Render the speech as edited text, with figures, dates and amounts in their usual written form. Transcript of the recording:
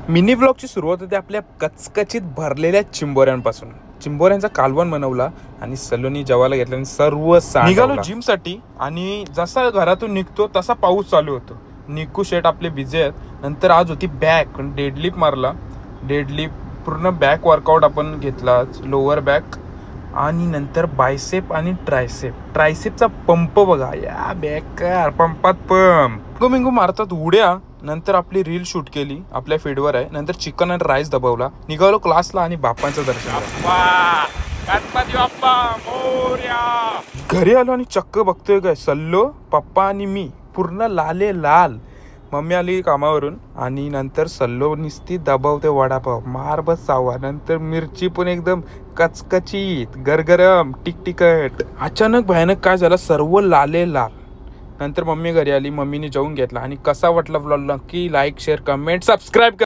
Mini व्लॉगची सुरुवात होते आपल्या कचकचित भरलेल्या चिंबोऱ्यांपासून. चिंबोऱ्यांचा कालवण बनवला आणि सलोनी जेवायला घेतल्याने सर्व निघालो जिमसाठी. आणि जसा घरातून निघतो तसा पाऊस चालू होतो. निकू शेट आपले बिझी आहेत. नंतर आज होती बॅक डेडलिफ्ट मारला. डेडलिफ्ट पूर्ण बॅक वर्कआउट आपण घेतला, लोअर बॅक आणि नंतर बायसेप आणि ट्रायसेपचा पंप बघा या बेकार पंपात पंप मिंगू मारतात उड्या. नंतर आपली रील शूट केली, आपल्या फीडवर आहे. नंतर चिकन आणि राईस दबवला. निघालो क्लासला आणि बाप्पांचं दर्शन. घरी आलो आणि चक्क बघतोय काय सल्लो, पप्पा आणि मी पूर्ण लाले लाल. मम्मी आली कामावरून आणि नंतर सल्लो निस्ती दबावते वडापाव मार बस सावा. नंतर मिरची पण एकदम कचकचीत गरगरम टिकटिकट. अचानक भयानक काय झालं, सर्व लाले लाल. नंतर मम्मी घरी आली, मम्मीने जेवून घेतला. आणि कसा वाटला व्लॉग नक्की लाईक शेअर कमेंट सबस्क्राईब.